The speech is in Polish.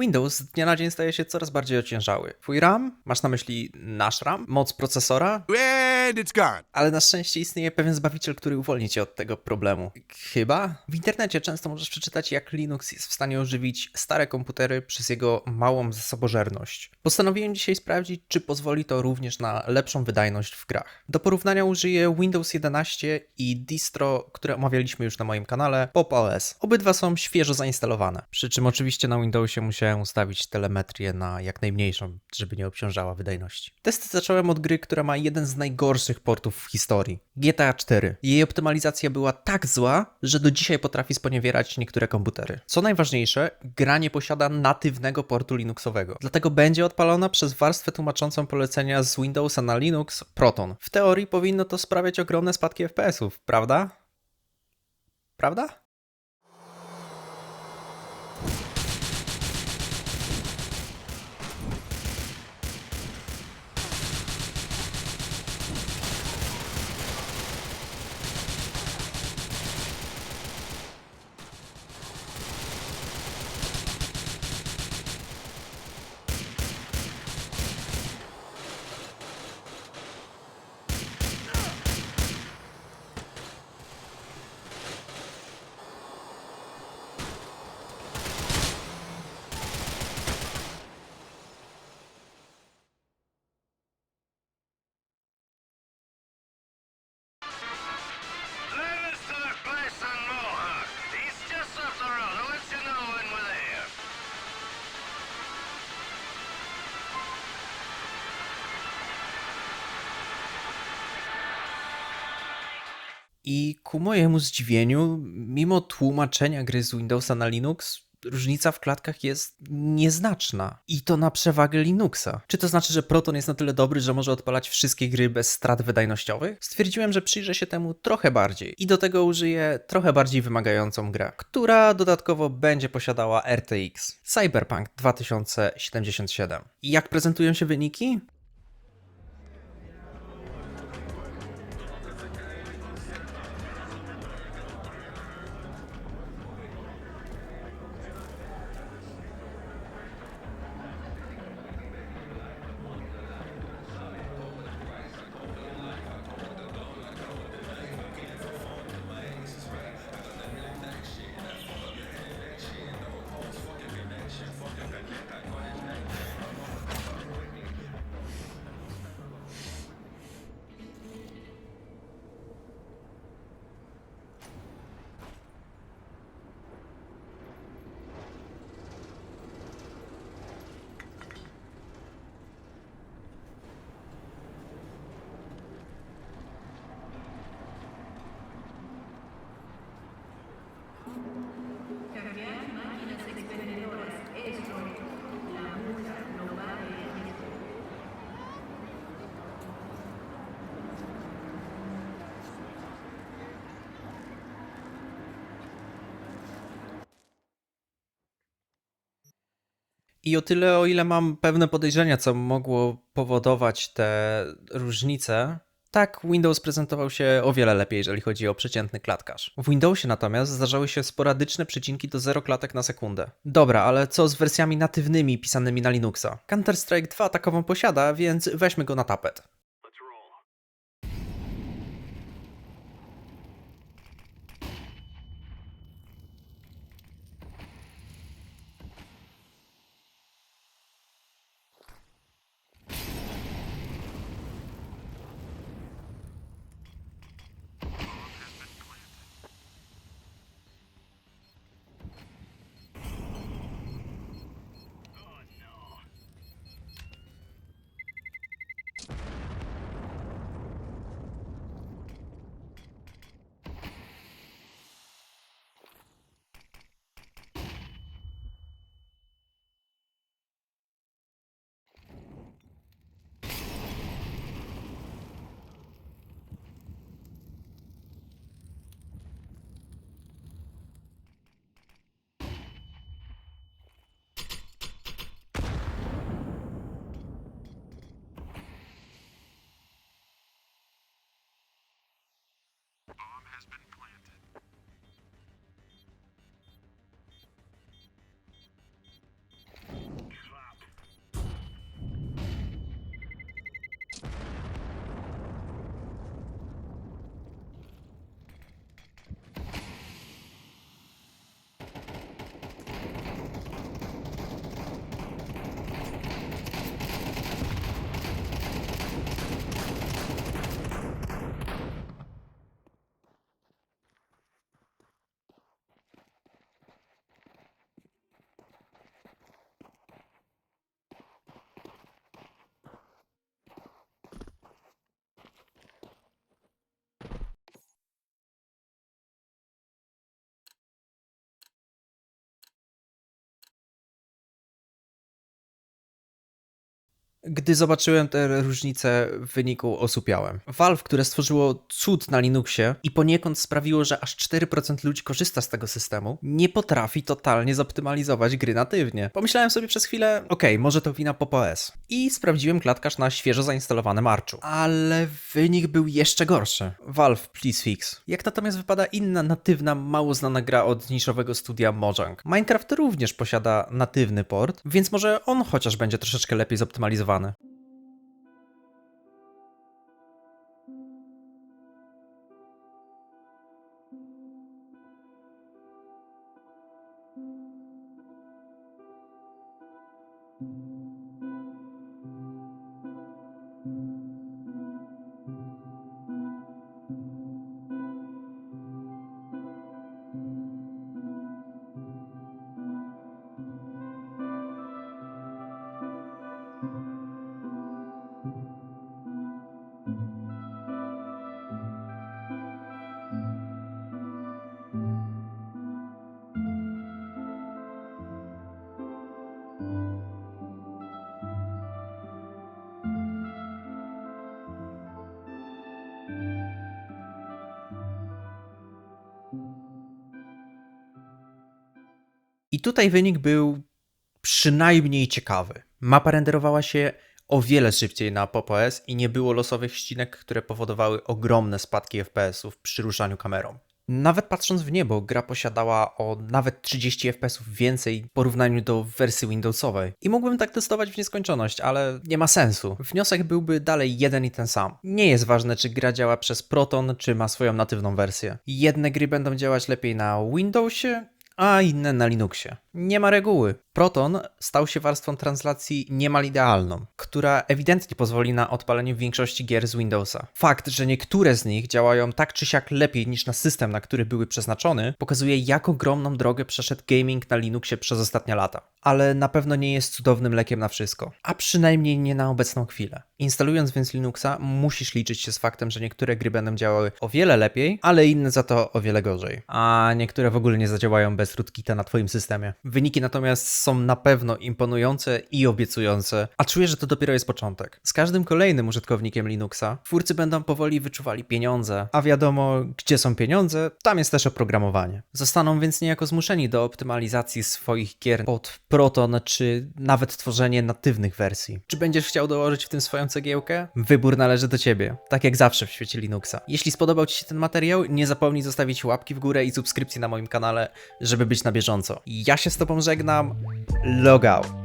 Windows z dnia na dzień staje się coraz bardziej ociężały. Twój RAM? Masz na myśli nasz RAM? Moc procesora? And it's gone. Ale na szczęście istnieje pewien zbawiciel, który uwolni cię od tego problemu. Chyba? W internecie często możesz przeczytać, jak Linux jest w stanie ożywić stare komputery przez jego małą zasobożerność. Postanowiłem dzisiaj sprawdzić, czy pozwoli to również na lepszą wydajność w grach. Do porównania użyję Windows 11 i distro, które omawialiśmy już na moim kanale, Pop! OS. Obydwa są świeżo zainstalowane. Przy czym oczywiście na Windowsie musiałem ustawić telemetrię na jak najmniejszą, żeby nie obciążała wydajności. Testy zacząłem od gry, która ma jeden z najgorszych portów w historii. GTA 4. Jej optymalizacja była tak zła, że do dzisiaj potrafi sponiewierać niektóre komputery. Co najważniejsze, gra nie posiada natywnego portu Linuxowego. Dlatego będzie odpalona przez warstwę tłumaczącą polecenia z Windowsa na Linux Proton. W teorii powinno to sprawiać ogromne spadki FPS-ów, prawda? Prawda? Levis to the place on Mohawk. He's just off the road. I'll let you know when we're there. I ku mojemu zdziwieniu, mimo tłumaczenia gry z Windowsa na Linux, różnica w klatkach jest nieznaczna. I to na przewagę Linuxa. Czy to znaczy, że Proton jest na tyle dobry, że może odpalać wszystkie gry bez strat wydajnościowych? Stwierdziłem, że przyjrzę się temu trochę bardziej. I do tego użyję trochę bardziej wymagającą grę, która dodatkowo będzie posiadała RTX. Cyberpunk 2077. I jak prezentują się wyniki? I o tyle, o ile mam pewne podejrzenia, co mogło powodować te różnice, tak Windows prezentował się o wiele lepiej, jeżeli chodzi o przeciętny klatkarz. W Windowsie natomiast zdarzały się sporadyczne przycinki do 0 klatek na sekundę. Dobra, ale co z wersjami natywnymi pisanymi na Linuxa? Counter-Strike 2 takową posiada, więc weźmy go na tapet. Let's roll. Gdy zobaczyłem te różnice, w wyniku osłupiałem. Valve, które stworzyło cud na Linuxie i poniekąd sprawiło, że aż 4% ludzi korzysta z tego systemu, nie potrafi totalnie zoptymalizować gry natywnie. Pomyślałem sobie przez chwilę, okej, może to wina PopOS. I sprawdziłem klatkarz na świeżo zainstalowanym Archu. Ale wynik był jeszcze gorszy. Valve, please fix. Jak natomiast wypada inna natywna, mało znana gra od niszowego studia Mojang? Minecraft również posiada natywny port, więc może on chociaż będzie troszeczkę lepiej zoptymalizowany. I tutaj wynik był przynajmniej ciekawy. Mapa renderowała się o wiele szybciej na PopOS i nie było losowych ścinek, które powodowały ogromne spadki FPS-ów przy ruszaniu kamerą. Nawet patrząc w niebo, gra posiadała o nawet 30 FPS-ów więcej w porównaniu do wersji Windowsowej. I mógłbym tak testować w nieskończoność, ale nie ma sensu. Wniosek byłby dalej jeden i ten sam. Nie jest ważne, czy gra działa przez Proton, czy ma swoją natywną wersję. Jedne gry będą działać lepiej na Windowsie, a inne na Linuxie. Nie ma reguły. Proton stał się warstwą translacji niemal idealną, która ewidentnie pozwoli na odpalenie większości gier z Windowsa. Fakt, że niektóre z nich działają tak czy siak lepiej niż na system, na który były przeznaczone, pokazuje, jak ogromną drogę przeszedł gaming na Linuxie przez ostatnie lata. Ale na pewno nie jest cudownym lekiem na wszystko, a przynajmniej nie na obecną chwilę. Instalując więc Linuxa, musisz liczyć się z faktem, że niektóre gry będą działały o wiele lepiej, ale inne za to o wiele gorzej. A niektóre w ogóle nie zadziałają bez rootkita na twoim systemie. Wyniki natomiast są na pewno imponujące i obiecujące, a czuję, że to dopiero jest początek. Z każdym kolejnym użytkownikiem Linuxa twórcy będą powoli wyczuwali pieniądze, a wiadomo, gdzie są pieniądze, tam jest też oprogramowanie. Zostaną więc niejako zmuszeni do optymalizacji swoich gier pod Proton, czy nawet tworzenie natywnych wersji. Czy będziesz chciał dołożyć w tym swoją cegiełkę? Wybór należy do ciebie, tak jak zawsze w świecie Linuxa. Jeśli spodobał ci się ten materiał, nie zapomnij zostawić łapki w górę i subskrypcji na moim kanale, żeby być na bieżąco. Ja się z tobą żegnam. Log out.